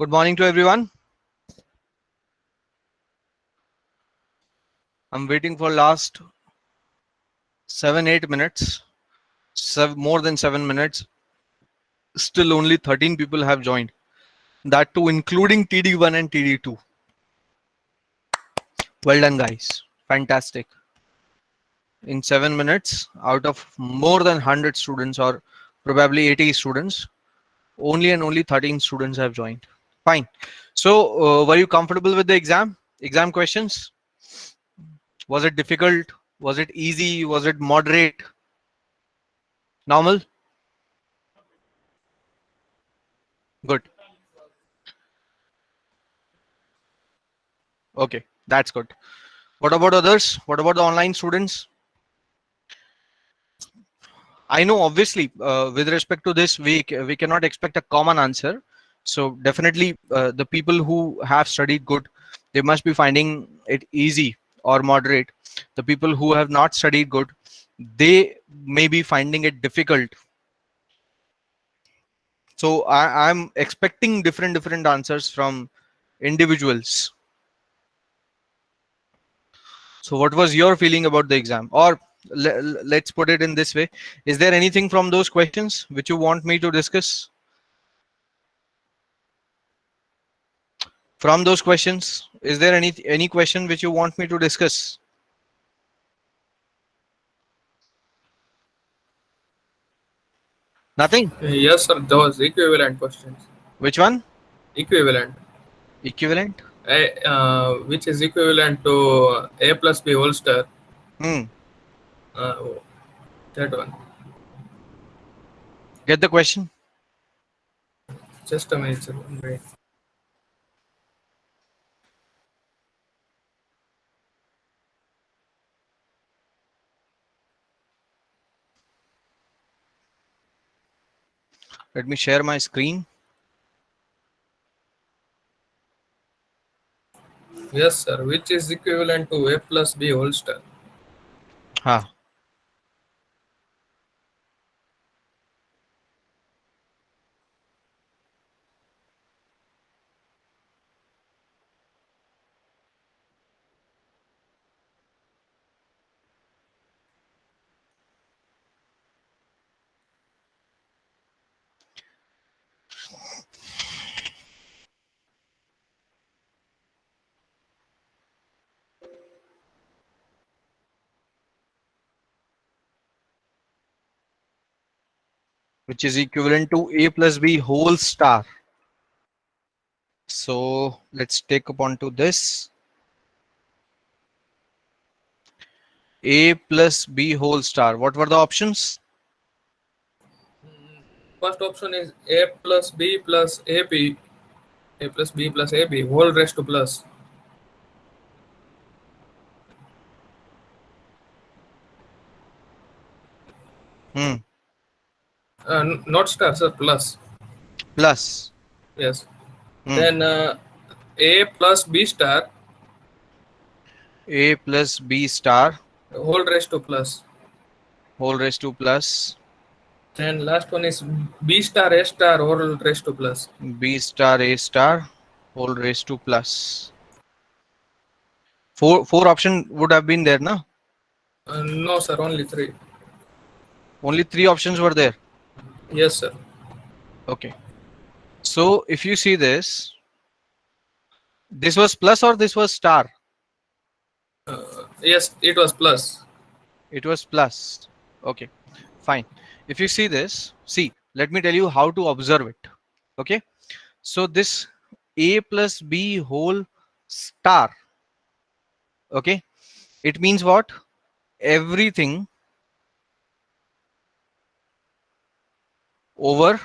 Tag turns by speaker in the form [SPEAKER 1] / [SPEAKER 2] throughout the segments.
[SPEAKER 1] Good morning to everyone. I'm waiting for last 7-8 minutes. More than 7 minutes. Still only 13 people have joined. That too including TD1 and TD2. Well done, guys. Fantastic. In 7 minutes, out of more than 100 students or probably 80 students, only and only 13 students have joined. Fine. So, were you comfortable with the exam? Exam questions? Was it difficult? Was it easy? Was it moderate? Normal? Good. Okay, that's good. What about others? What about the online students? I know obviously with respect to this week, we cannot expect a common answer. So definitely the people who have studied good, they must be finding it easy or moderate. The people who have not studied good, they may be finding it difficult. So I'm expecting different answers from individuals. So what was your feeling about the exam? Or let's put it in this way. Is there anything from those questions which you want me to discuss? From those questions, is there any question which you want me to discuss? Nothing?
[SPEAKER 2] Yes, sir. Those equivalent questions.
[SPEAKER 1] Which one?
[SPEAKER 2] Equivalent.
[SPEAKER 1] Equivalent?
[SPEAKER 2] Which is equivalent to a plus b whole star.
[SPEAKER 1] Hmm.
[SPEAKER 2] Uh, that one.
[SPEAKER 1] Get the question?
[SPEAKER 2] Just a minute, sir. Wait.
[SPEAKER 1] Let me share my screen.
[SPEAKER 2] Yes, sir. Which is equivalent to a plus b whole star.
[SPEAKER 1] Huh. Which is equivalent to a plus b whole star. So let's take up onto this. A plus b whole star. What were the options?
[SPEAKER 2] First option is a plus b plus ab. A plus b plus ab whole raised to plus.
[SPEAKER 1] Hmm.
[SPEAKER 2] Not star, sir. Plus.
[SPEAKER 1] Plus.
[SPEAKER 2] Yes.
[SPEAKER 1] Hmm.
[SPEAKER 2] Then a plus b star
[SPEAKER 1] A plus b star
[SPEAKER 2] whole raised to plus.
[SPEAKER 1] whole raised to plus.
[SPEAKER 2] And last one is b star a star whole raised to plus.
[SPEAKER 1] B star A star whole raised to plus. Four option would have been there, no?
[SPEAKER 2] No, sir. Only three.
[SPEAKER 1] Only three options were there.
[SPEAKER 2] Yes, sir.
[SPEAKER 1] Okay. So if you see this was plus or this was star?
[SPEAKER 2] Yes, it was plus.
[SPEAKER 1] It was plus. Okay, fine. If you see this, see, let me tell you how to observe it. Okay. So this A plus B whole star. Okay. It means what? Everything over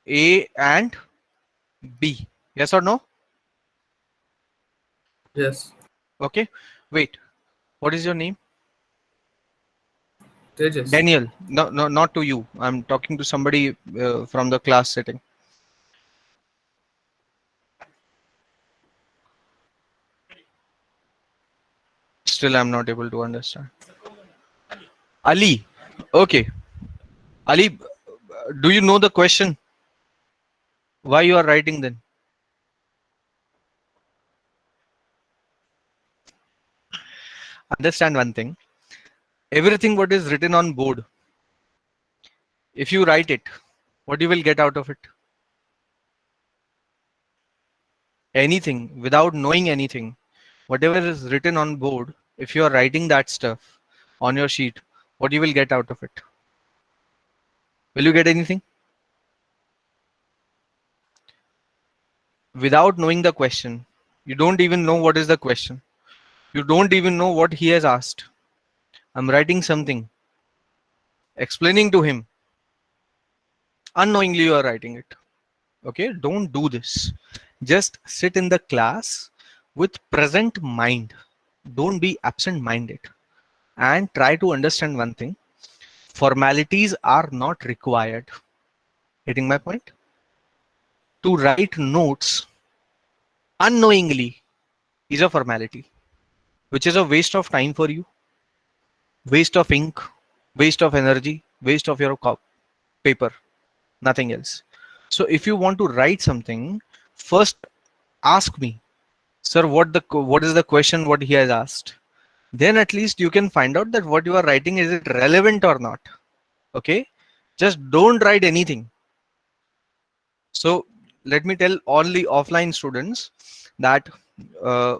[SPEAKER 1] A and B. Yes or no?
[SPEAKER 2] Yes.
[SPEAKER 1] Okay. Wait. What is your name?
[SPEAKER 2] Tejas.
[SPEAKER 1] Daniel. No, no, not to you. I'm talking to somebody from the class setting. Still, I'm not able to understand. Ali. Okay. Ali, do you know the question? Why you are writing then? understand one thing. Everything what is written on board, if you write it, what you will get out of it? Anything. Without knowing anything, whatever is written on board, if you are writing that stuff on your sheet, what you will get out of it? Will you get anything? Without knowing the question, you don't even know what is the question. You don't even know what he has asked. I'm writing something, explaining to him. Unknowingly, you are writing it. Okay, don't do this. Just sit in the class with present mind. Don't be absent minded and try to understand one thing. Formalities are not required. Getting my point? To write notes unknowingly is a formality, which is a waste of time for you, waste of ink, waste of energy, waste of your paper, nothing else. So if you want to write something, first ask me, sir, what is the question what he has asked? Then at least you can find out that what you are writing, is it relevant or not? Okay, just don't write anything. So let me tell all the offline students that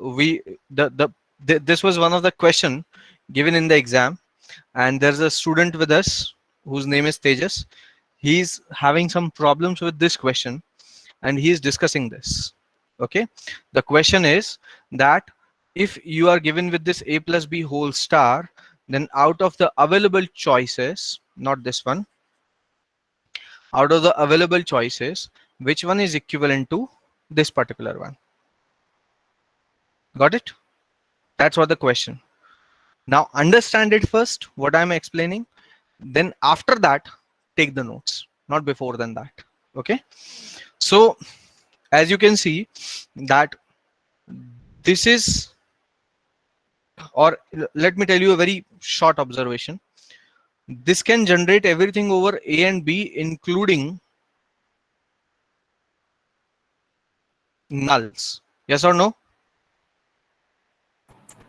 [SPEAKER 1] we this was one of the question given in the exam, and there's a student with us whose name is Tejas. He's having some problems with this question and he's discussing this. Okay, the question is that if you are given with this a plus b whole star, then out of the available choices, not this one, out of the available choices, which one is equivalent to this particular one? Got it? That's what the question. Now understand it first, what I'm explaining. Then after that, take the notes, not before than that. Okay. So as you can see that this is, or let me tell you a very short observation. This can generate everything over A and B, including nulls. Yes or no?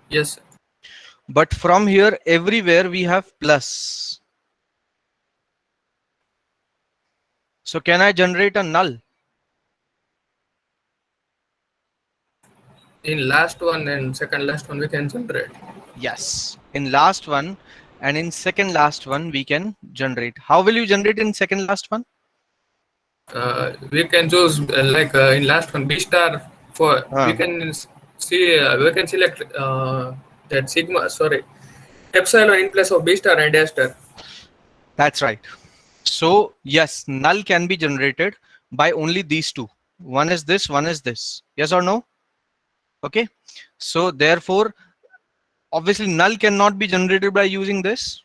[SPEAKER 2] Yes.
[SPEAKER 1] But from here, everywhere we have plus. So can I generate a null?
[SPEAKER 2] In last one and second last one we can generate.
[SPEAKER 1] Yes. In last one and in second last one, we can generate. How will you generate in second last one?
[SPEAKER 2] We can choose in last one B star for we can see we can select that sigma epsilon in place of B star and A star.
[SPEAKER 1] That's right. So yes, null can be generated by only these two. One is this, one is this. Yes or no? Okay. So therefore, obviously null cannot be generated by using this.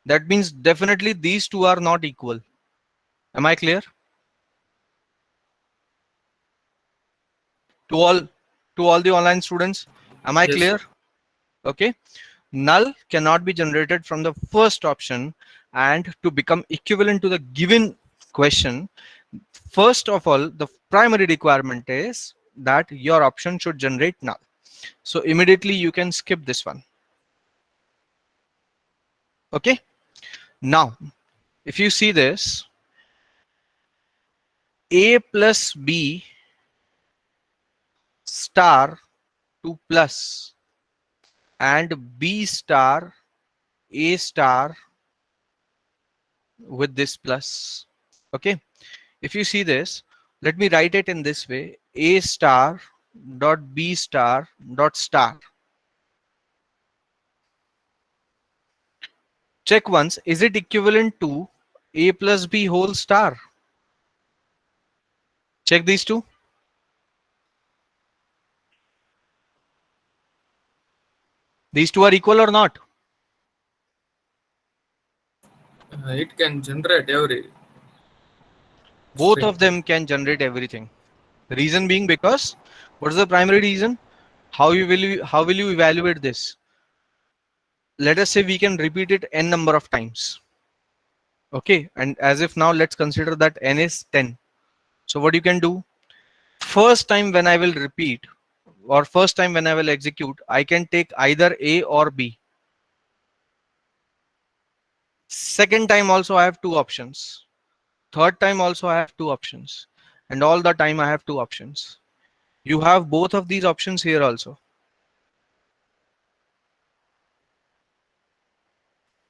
[SPEAKER 1] That means definitely these two are not equal. Am I clear? To all the online students, am I
[SPEAKER 2] Yes.
[SPEAKER 1] clear? Okay. Null cannot be generated from the first option, and to become equivalent to the given question, first of all, the primary requirement is that your option should generate null. So immediately you can skip this one. Okay. Now, if you see this, A plus B star to plus and B star A star with this plus. Okay. If you see this, let me write it in this way: A star dot B star dot star. Check once, is it equivalent to A plus B whole star? Check these two. These two are equal or not?
[SPEAKER 2] It can generate every.
[SPEAKER 1] Both
[SPEAKER 2] string.
[SPEAKER 1] of them can generate everything. Reason being because, what is the primary reason? How will you evaluate this? Let us say we can repeat it n number of times. Okay, and as if now let's consider that n is 10. So what you can do? First time when I will repeat, or first time when I will execute, I can take either A or B. Second time also I have two options. Third time also I have two options. And all the time I have two options. You have both of these options here also.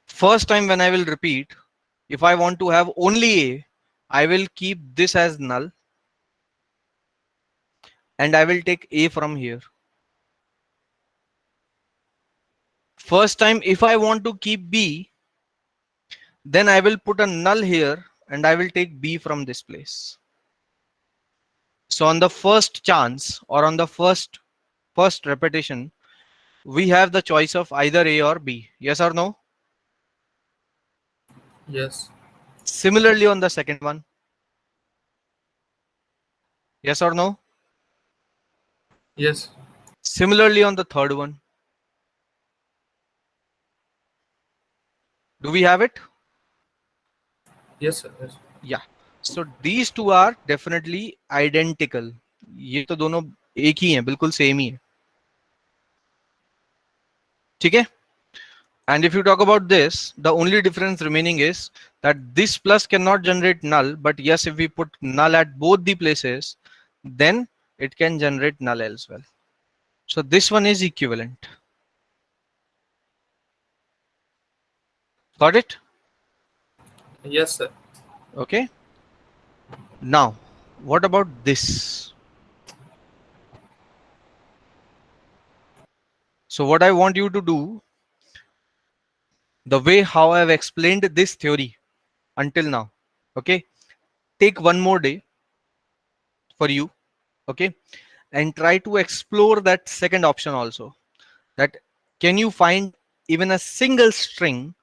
[SPEAKER 1] First time when I will repeat, if I want to have only A, I will keep this as null and I will take A from here. First time if I want to keep B, then I will put a null here and I will take B from this place. So on the first chance or on the first repetition, we have the choice of either A or B. Yes or no?
[SPEAKER 2] Yes.
[SPEAKER 1] Similarly on the second one. Yes or no?
[SPEAKER 2] Yes.
[SPEAKER 1] Similarly on the third one. Do we have it?
[SPEAKER 2] Yes, sir. Yes.
[SPEAKER 1] Yeah. So these two are definitely identical. ये तो दोनों एक ही हैं, बिल्कुल same ही है. ठीक है? And if you talk about this, the only difference remaining is that this plus cannot generate null, but yes, if we put null at both the places, then it can generate null as well. So this one is equivalent. Got it?
[SPEAKER 2] Yes, sir.
[SPEAKER 1] Okay. Now, what about this? So what I want you to do, the way how I've explained this theory until now, okay, take one more day for you, okay, and try to explore that second option also. That can you find even a single string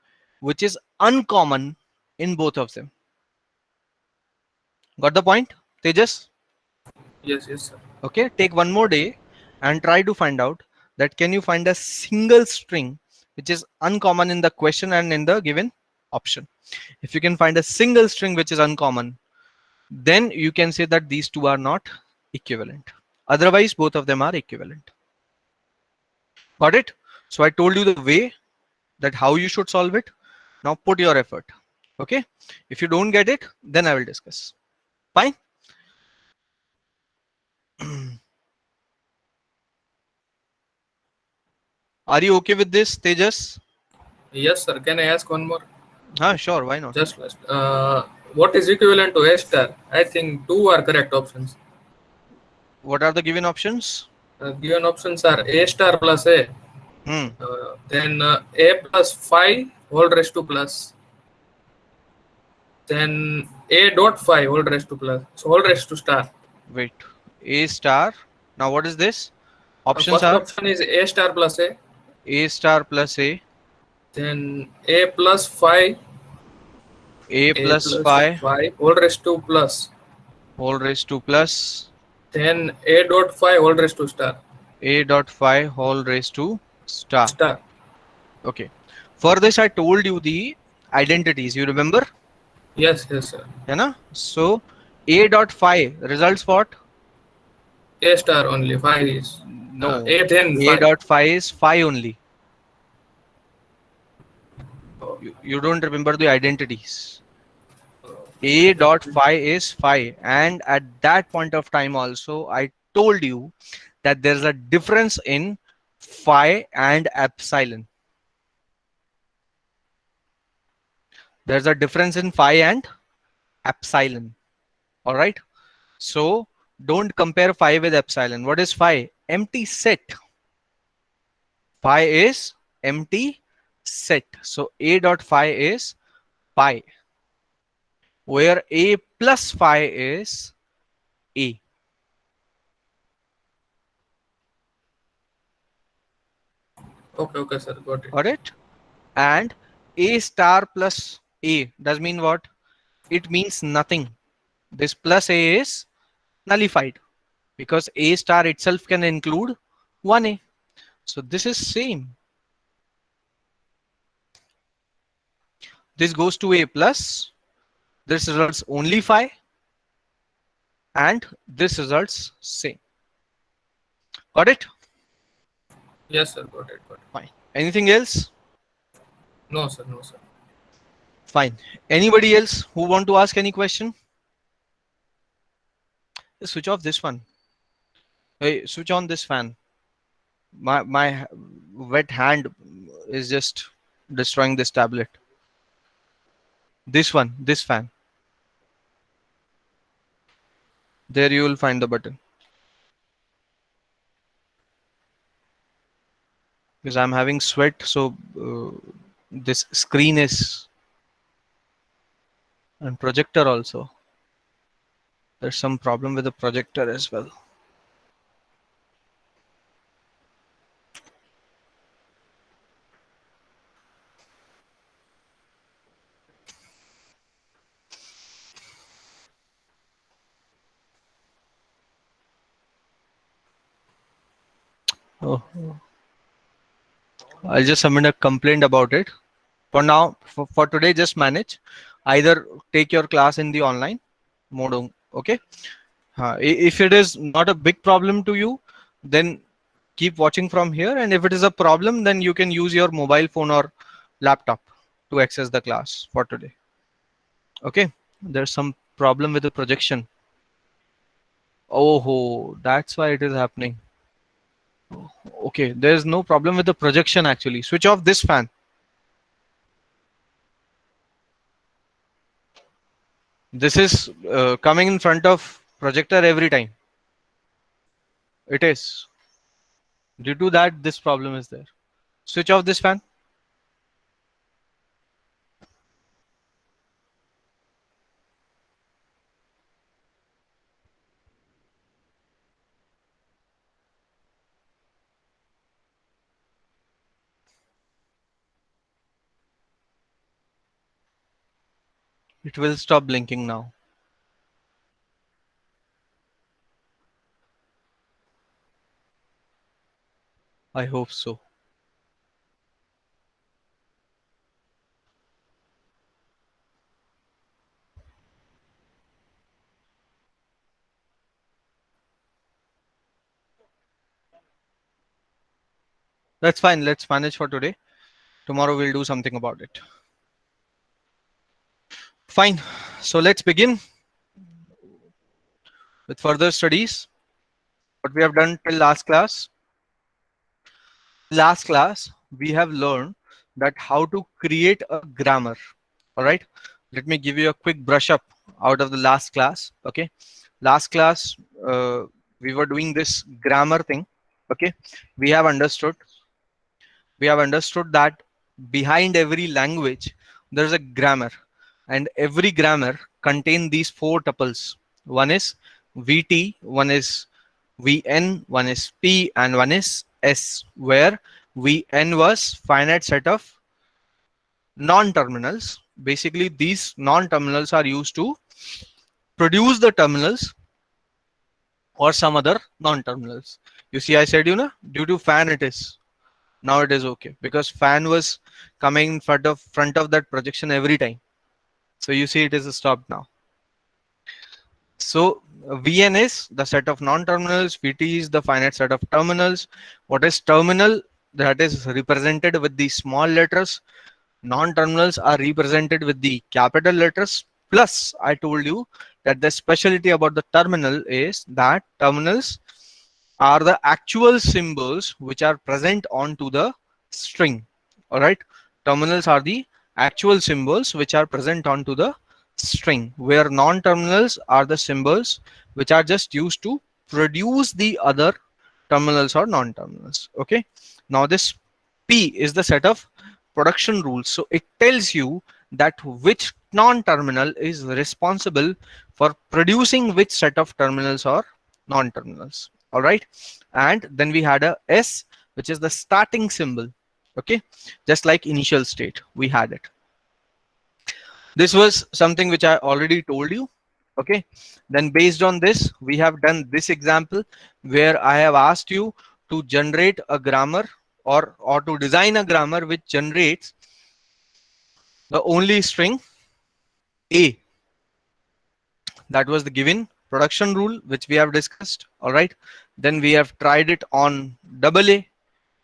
[SPEAKER 1] which is uncommon in both of them? Got the point, Tejas?
[SPEAKER 2] Yes, yes, sir.
[SPEAKER 1] Okay, take one more day and try to find out that can you find a single string which is uncommon in the question and in the given option. If you can find a single string which is uncommon, then you can say that these two are not equivalent. Otherwise, both of them are equivalent. Got it? So I told you the way that how you should solve it. Now put your effort. Okay. If you don't get it, then I will discuss. Fine. Are you okay with this, Tejas?
[SPEAKER 2] Yes, sir. Can I ask one more?
[SPEAKER 1] Sure. Why not?
[SPEAKER 2] Just last. What is equivalent to A star? I think two are correct options.
[SPEAKER 1] What are the given options?
[SPEAKER 2] Given options are A star plus A. Then A plus 5 whole raised to plus. Then A dot 5 whole raised to plus. So whole raised to star.
[SPEAKER 1] Wait. A star. Now what is this? Options
[SPEAKER 2] First
[SPEAKER 1] are
[SPEAKER 2] option is A star plus A.
[SPEAKER 1] A star plus A.
[SPEAKER 2] Then A plus 5.
[SPEAKER 1] A plus 5
[SPEAKER 2] whole raised to plus.
[SPEAKER 1] whole raised to plus.
[SPEAKER 2] Then A dot 5 whole raised to star.
[SPEAKER 1] A dot 5 whole raised to star.
[SPEAKER 2] Star.
[SPEAKER 1] Okay. For this, I told you the identities. You remember?
[SPEAKER 2] Yes, yes, sir.
[SPEAKER 1] Yeah, so A dot 5 results what?
[SPEAKER 2] A star only. 5 is.
[SPEAKER 1] No.
[SPEAKER 2] A then
[SPEAKER 1] A
[SPEAKER 2] 5.
[SPEAKER 1] dot 5 is 5 only.
[SPEAKER 2] Oh.
[SPEAKER 1] You don't remember the identities. A dot 5 is 5. And at that point of time also, I told you that there's a difference in phi and epsilon. There's a difference in phi and epsilon. All right. So don't compare phi with epsilon. What is phi? Empty set. Phi is empty set. So A dot phi is pi, where A plus phi is A.
[SPEAKER 2] Okay, sir. Got it.
[SPEAKER 1] Got it? And A star plus A does mean what? It means nothing. This plus A is nullified because A star itself can include 1A. So this is same. This goes to A plus. This results only phi. And this results same. Got it?
[SPEAKER 2] Yes, sir. Got it. Got it.
[SPEAKER 1] Fine. Anything else?
[SPEAKER 2] No, sir. No, sir.
[SPEAKER 1] Fine. Anybody else who want to ask any question? Just switch off this one. Hey, switch on this fan. My wet hand is just destroying this tablet. This one, this fan. There you will find the button. Because I'm having sweat, so this screen is, and projector also. There's some problem with the projector as well. Oh, I'll just submit a complaint about it. For now, for today, just manage. Either take your class in the online mode, okay? If it is not a big problem to you, then keep watching from here. And if it is a problem, then you can use your mobile phone or laptop to access the class for today. Okay, there's some problem with the projection. Oh, that's why it is happening. Okay, there's no problem with the projection actually. Switch off this fan. This is coming in front of projector every time. It is. Due to that, this problem is there. Switch off this fan. It will stop blinking now. I hope so. That's fine. Let's manage for today. Tomorrow we'll do something about it. Fine. So let's begin with further studies. What we have done till last class. Last class, we have learned that how to create a grammar. All right. Let me give you a quick brush up out of the last class. Okay. Last class, we were doing this grammar thing. Okay. We have understood that behind every language there's a grammar, and every grammar contain these four tuples. One is vt, one is vn, one is p, and one is s, where vn was finite set of non-terminals. Basically these non-terminals are used to produce the terminals or some other non-terminals. You see, I said, due to fan it is. Now it is okay because fan was coming in front of that projection every time. So you see it is stopped now. So Vn is the set of non-terminals, Vt is the finite set of terminals. What is terminal? That is represented with the small letters. Non-terminals are represented with the capital letters. Plus, I told you that the specialty about the terminal is that terminals are the actual symbols which are present onto the string. All right, terminals are the actual symbols which are present onto the string, where non-terminals are the symbols which are just used to produce the other terminals or non-terminals. Okay, now this P is the set of production rules, so it tells you that which non-terminal is responsible for producing which set of terminals or non-terminals. All right, and then we had a S, which is the starting symbol. Okay, just like initial state we had it. This was something which I already told you. Okay, then based on this we have done this example where I have asked you to generate a grammar or to design a grammar which generates the only string A. That was the given production rule which we have discussed. All right, Then we have tried it on double A.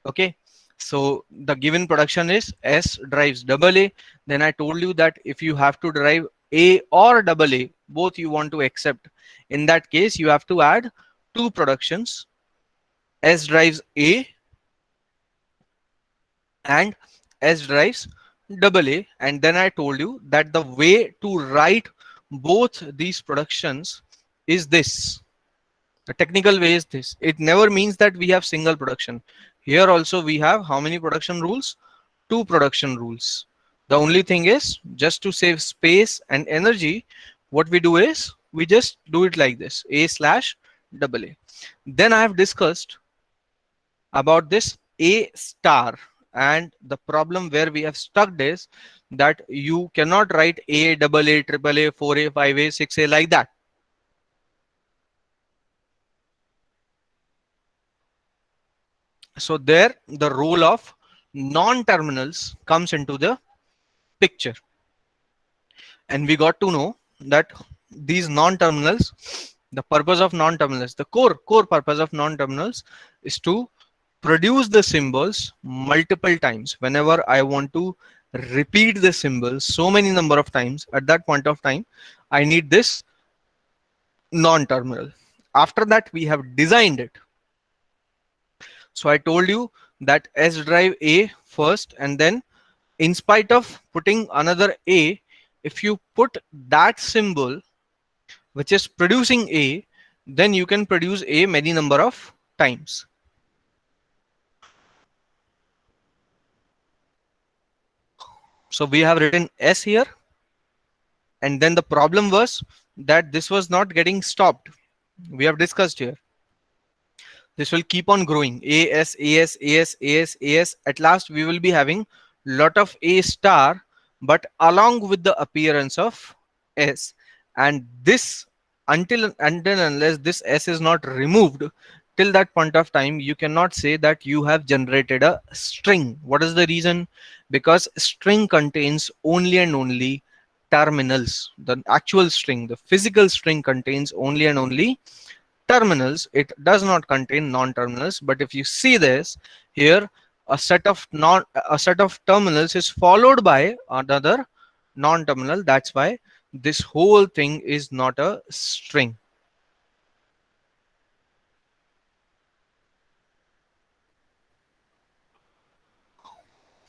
[SPEAKER 1] Okay. So the given production is S drives double A. Then I told you that if you have to drive A or double A, both you want to accept. In that case, you have to add two productions. S drives A and S drives double A. And then I told you that the way to write both these productions is this. The technical way is this. It never means that we have single production. Here also we have how many production rules? Two production rules. The only thing is, just to save space and energy, what we do is we just do it like this: A slash double A. Then I have discussed about this A star, and the problem where we have stuck is that you cannot write A, double A, triple A, 4A, 5A, 6A like that. So there the role of non-terminals comes into the picture, and we got to know that these non-terminals, the purpose of non-terminals, the core purpose of non-terminals is to produce the symbols multiple times. Whenever I want to repeat the symbols so many number of times, at that point of time I need this non-terminal. After that we have designed it. So I told you that S drive A first, and then in spite of putting another A, if you put that symbol which is producing A, then you can produce A many number of times. So we have written S here, and then the problem was that this was not getting stopped. We have discussed here. This will keep on growing. AS, AS, AS, AS, AS. At last, we will be having lot of A star, but along with the appearance of S. And this, until unless this S is not removed, till that point of time, you cannot say that you have generated a string. What is the reason? Because string contains only and only terminals. The actual string, the physical string, contains only and only terminals. It does not contain non-terminals. But if you see this here, a set of terminals is followed by another non-terminal. That's why this whole thing is not a string.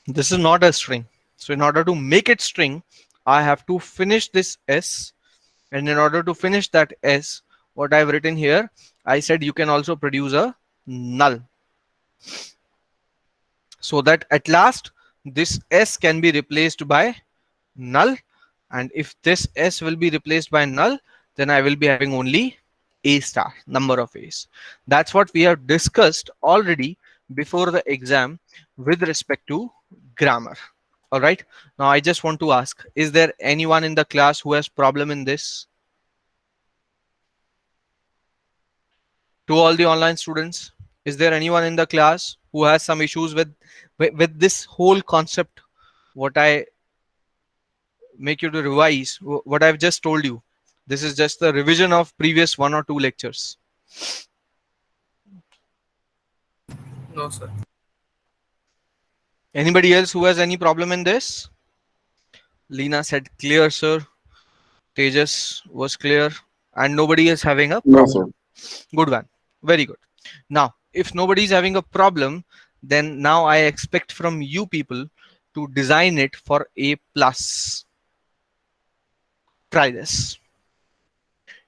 [SPEAKER 1] This is not a string. So in order to make it string, I have to finish this S, and in order to finish that S, what I've written here, I said you can also produce a null, so that at last this S can be replaced by null. And if this S will be replaced by null, then I will be having only A star, number of A's. That's what we have discussed already before the exam with respect to grammar. All right. Now I just want to ask, is there anyone in the class who has problem in this? To all the online students, is there anyone in the class who has some issues with this whole concept? What I make you to revise, what I've just told you. This is just the revision of previous 1 or 2 lectures.
[SPEAKER 2] No, sir.
[SPEAKER 1] Anybody else who has any problem in this? Lena said clear, sir. Tejas was clear, and nobody is having a
[SPEAKER 3] No, sir.
[SPEAKER 1] problem. Good one. Very good. Now, if nobody is having a problem, then now I expect from you people to design it for A plus. Try this.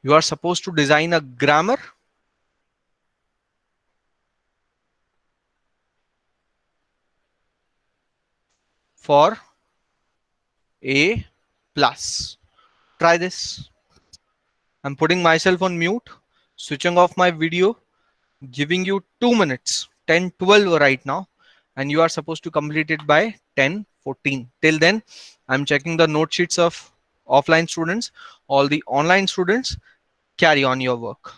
[SPEAKER 1] You are supposed to design a grammar for A plus. Try this. I'm putting myself on mute, switching off my video, giving you 2 minutes, 10:12 right now, and you are supposed to complete it by 10:14. Till then, I'm checking the note sheets of offline students. All the online students, carry on your work.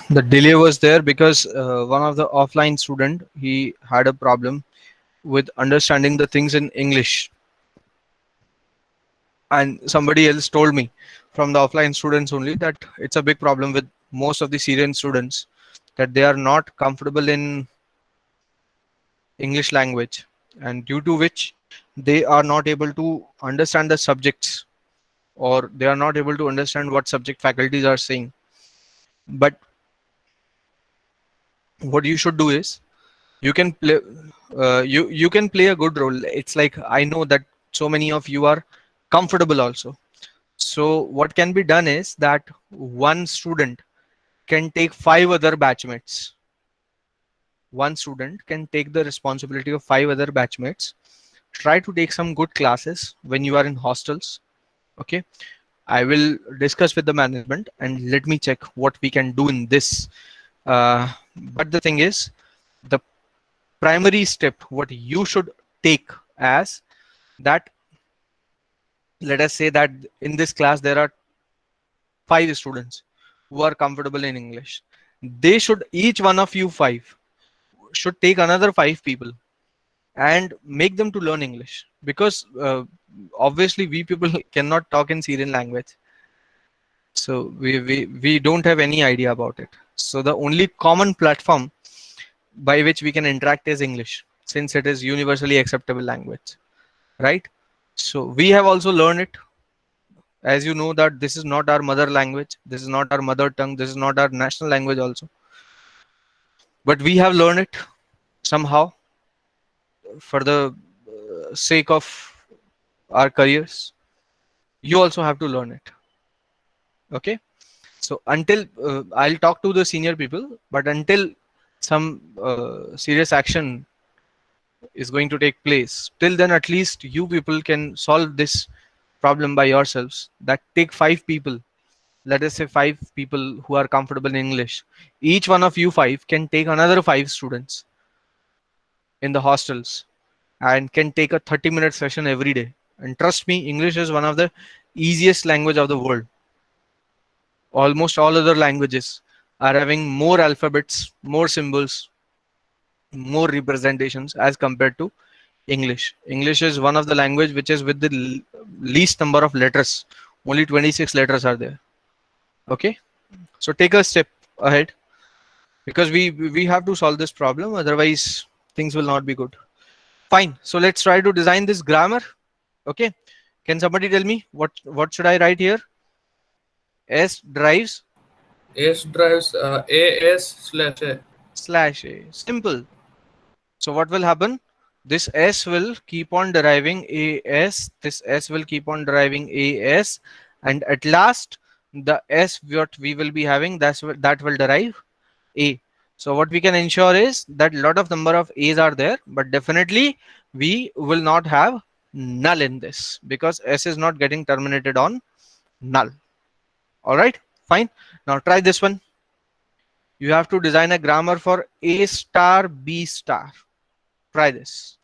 [SPEAKER 1] The delay was there because one of the offline student, he had a problem with understanding the things in English, and somebody else told me from the offline students only that it's a big problem with most of the Syrian students, that they are not comfortable in English language, and due to which they are not able to understand the subjects, or they are not able to understand what subject faculties are saying. But what you should do is, you can play you can play a good role. It's like, I know that so many of you are comfortable also. So what can be done is that one student can take five other batchmates. One student can take the responsibility of five other batchmates. Try to take some good classes when you are in hostels. Okay, I will discuss with the management and let me check what we can do in this. But the thing is, the primary step what you should take as that, let us say that in this class there are five students who are comfortable in English. They should, each one of you five should take another five people and make them to learn English, because obviously we people cannot talk in Syrian language, so we don't have any idea about it. So the only common platform by which we can interact is English, since it is universally acceptable language, right? So we have also learned it. As you know that this is not our mother language, this is not our mother tongue, this is not our national language also, but we have learned it somehow for the sake of our careers. You also have to learn it. Okay, so until I'll talk to the senior people, but until some serious action is going to take place, till then at least you people can solve this problem by yourselves. That take five people, let us say five people who are comfortable in English. Each one of you five can take another five students in the hostels and can take a 30-minute session every day. And trust me, English is one of the easiest language of the world. Almost all other languages are having more alphabets, more symbols, more representations as compared to English. English is one of the language which is with the least number of letters. Only 26 letters are there. Okay, so take a step ahead, because we have to solve this problem, otherwise things will not be good. Fine, so let's try to design this grammar. Okay, can somebody tell me what should I write here? S drives
[SPEAKER 2] S drives AS slash A.
[SPEAKER 1] slash A. Simple. So what will happen? This S will keep on deriving AS. This S will keep on deriving AS, and at last the S what we will be having, that will derive A. So what we can ensure is that a lot of number of A's are there, but definitely we will not have null in this, because S is not getting terminated on null. All right, fine. Now try this one. You have to design a grammar for A star B star. Try this.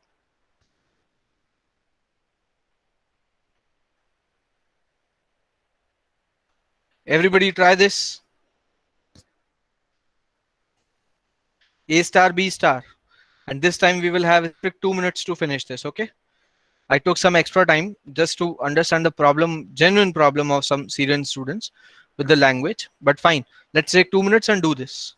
[SPEAKER 1] Everybody try this. A star B star. And this time we will have a strict 2 minutes to finish this. Okay. I took some extra time just to understand the problem, genuine problem of some Syrian students with the language. But fine, let's take 2 minutes and do this.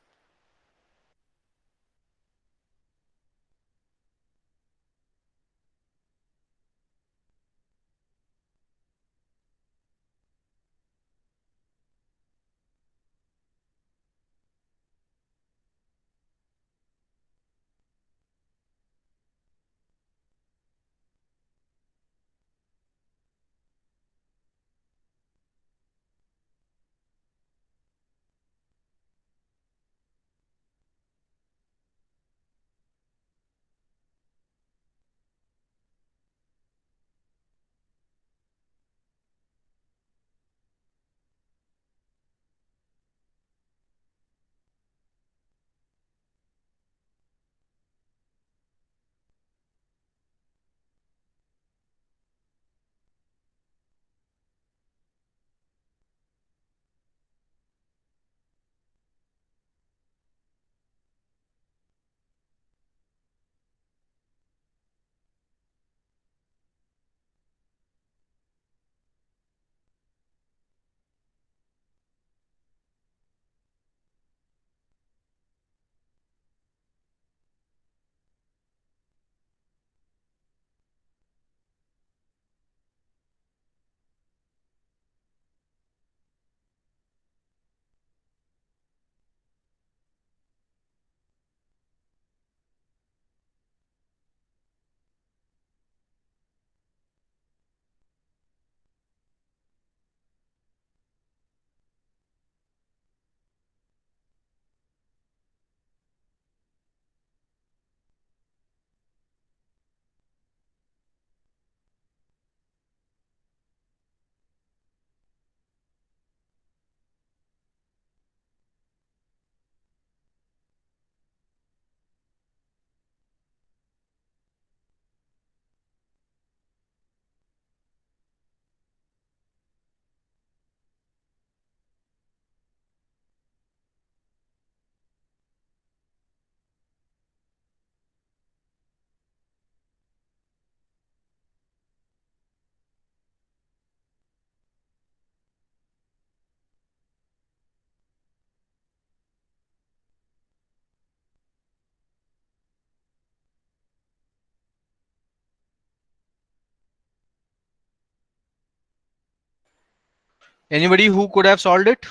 [SPEAKER 1] Anybody who could have solved it?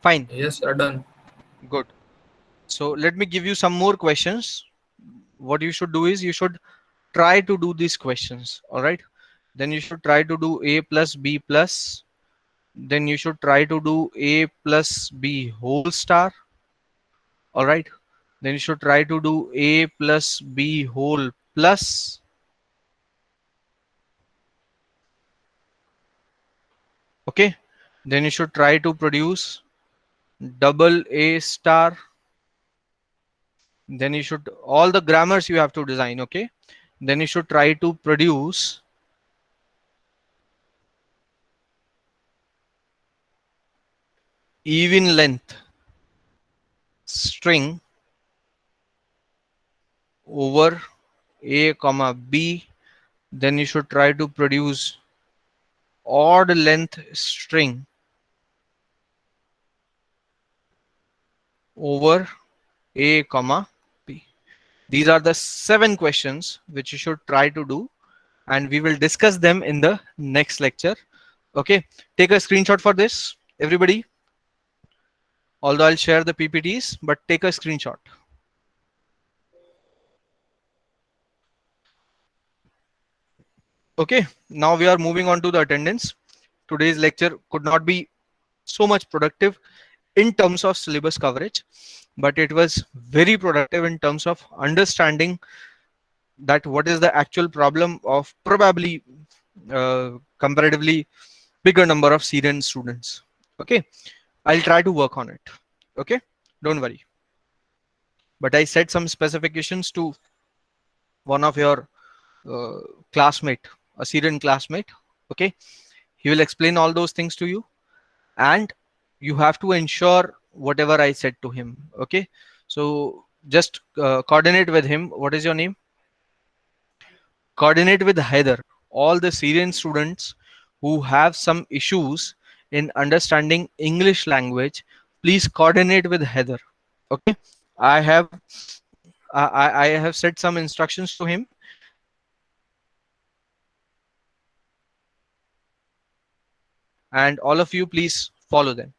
[SPEAKER 1] Fine.
[SPEAKER 2] Yes, sir, done.
[SPEAKER 1] Good. So let me give you some more questions. What you should do is you should try to do these questions. All right. Then you should try to do a plus b plus. Then you should try to do a plus b whole star. All right. Then you should try to do a plus b whole plus. Okay. Then you should try to produce double a star. Then you should, all the grammars you have to design. Okay. Then you should try to produce even length string over a comma b. Then you should try to produce odd length string over a comma b. These are the 7 questions which you should try to do, and we will discuss them in the next lecture. Okay, take a screenshot for this, everybody. Although I'll share the PPTs, but take a screenshot. Okay, now we are moving on to the attendance. Today's lecture could not be so much productive in terms of syllabus coverage, but it was very productive in terms of understanding that what is the actual problem of probably comparatively bigger number of Syrian students. Okay, I'll try to work on it. Okay, don't worry. But I set some specifications to one of your uh, classmate, a Syrian classmate. Okay, he will explain all those things to you, and you have to ensure whatever I said to him. Okay, so just coordinate with him. What is your name? Coordinate with Heather. All the Syrian students who have some issues in understanding English language, please coordinate with Heather. Okay, I have I have set some instructions to him. And all of you please follow them.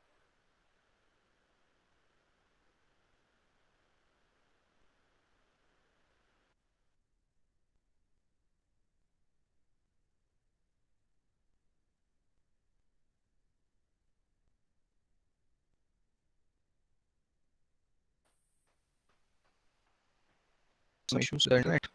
[SPEAKER 1] Some issues with the internet.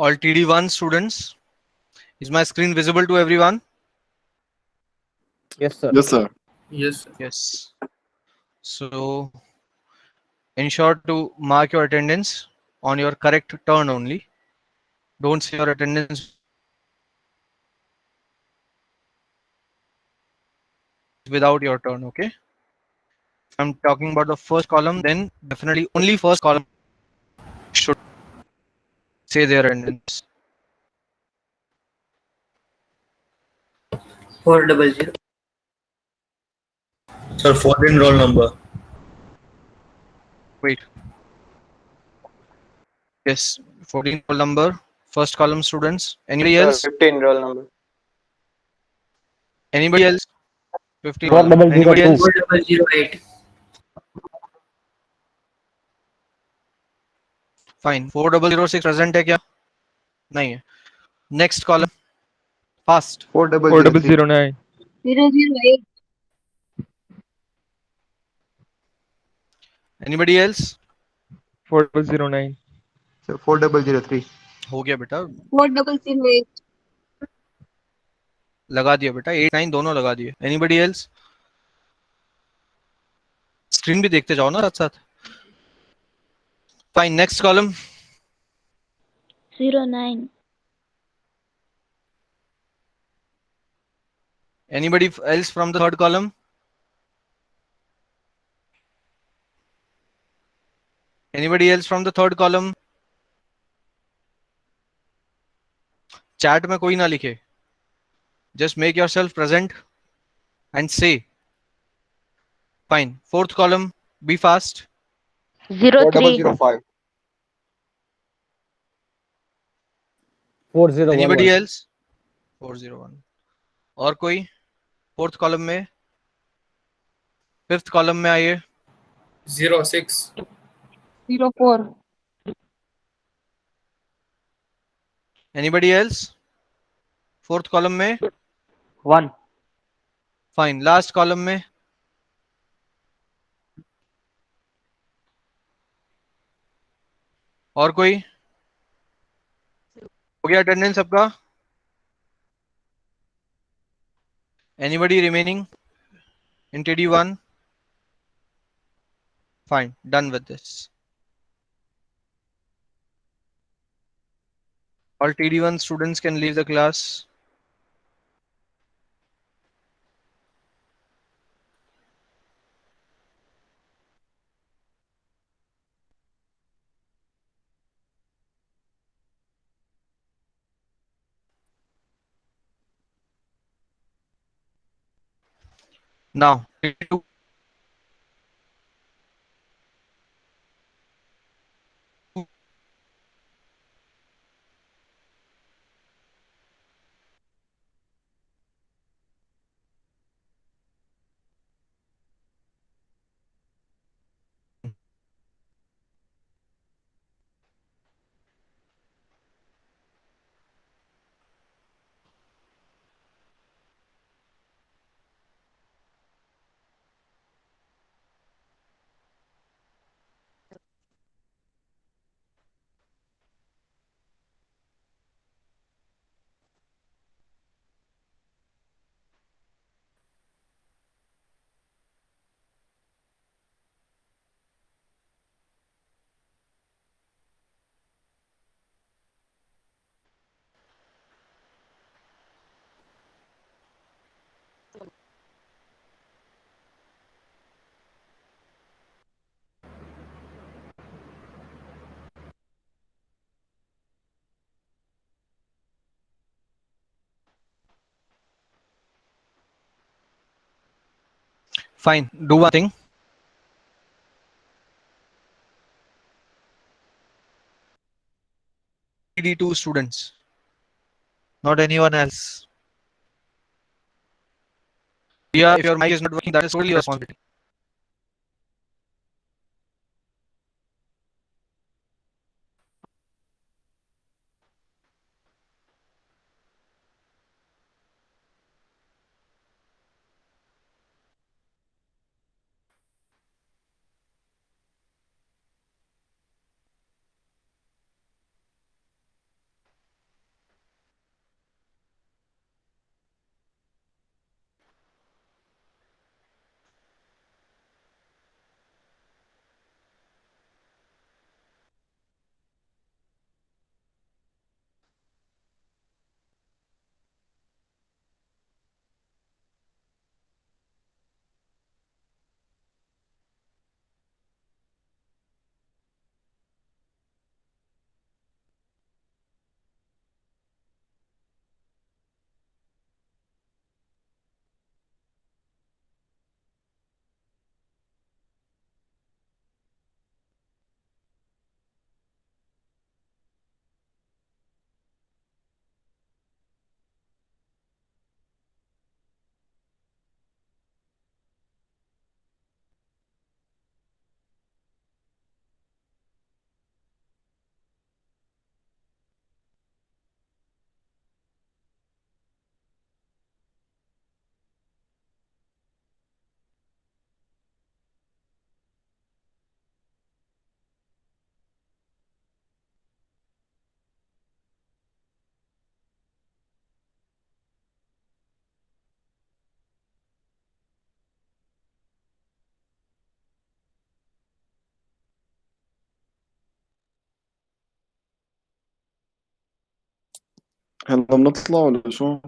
[SPEAKER 1] All TD1 students, is my screen visible to everyone?
[SPEAKER 3] Yes, sir.
[SPEAKER 4] Yes, sir.
[SPEAKER 2] Yes, sir.
[SPEAKER 1] Yes. So ensure to mark your attendance on your correct turn only. Don't say your attendance without your turn. Okay, if I'm talking about the first column, then definitely only first column should say their attendance.
[SPEAKER 5] 400.
[SPEAKER 3] Sir, 14 roll number.
[SPEAKER 1] Wait. Yes, 14 roll number. First column students. Anybody
[SPEAKER 4] Sir,
[SPEAKER 1] else?
[SPEAKER 4] 15 roll number.
[SPEAKER 1] Anybody else? 15 roll number.
[SPEAKER 5] 4002.
[SPEAKER 1] Anybody else?
[SPEAKER 6] 4008.
[SPEAKER 1] Fine. 4006 present है क्या? नहीं है. Next column. Fast.
[SPEAKER 7] 4003.
[SPEAKER 5] 4009.
[SPEAKER 8] 008.
[SPEAKER 1] Anybody else?
[SPEAKER 5] 4009.
[SPEAKER 7] Sir, 4003.
[SPEAKER 1] हो गया बेटा.
[SPEAKER 8] 4008.
[SPEAKER 1] लगा दिया बेटा. 8 9 दोनों लगा दिए. Anybody else? स्क्रीन भी देखते जाओ ना साथ साथ. Fine. Next column.
[SPEAKER 8] 09.
[SPEAKER 1] Anybody else from the third column? Anybody else from the third column? Chat में कोई ना लिखे. Just make yourself present and say. Fine. Fourth column. Be fast.
[SPEAKER 8] 03.
[SPEAKER 4] 4005.
[SPEAKER 5] 4011.
[SPEAKER 1] Anybody else? 401. और कोई? Fourth column में. Fifth column में आइए.
[SPEAKER 2] 06.
[SPEAKER 8] 04.
[SPEAKER 1] Anybody else? Fourth column में.
[SPEAKER 5] 1.
[SPEAKER 1] Fine. Last column में. और कोई? हो गया अटेंडेंस सबका? Anybody remaining in TD1? Fine. Done with this. All TD1 students can leave the class. Now, TD2. Fine. Do one thing. TD2 students. Not anyone else. Yeah, if your mic is not working, that is totally your responsibility.
[SPEAKER 3] احنا بنطلع ولا شو؟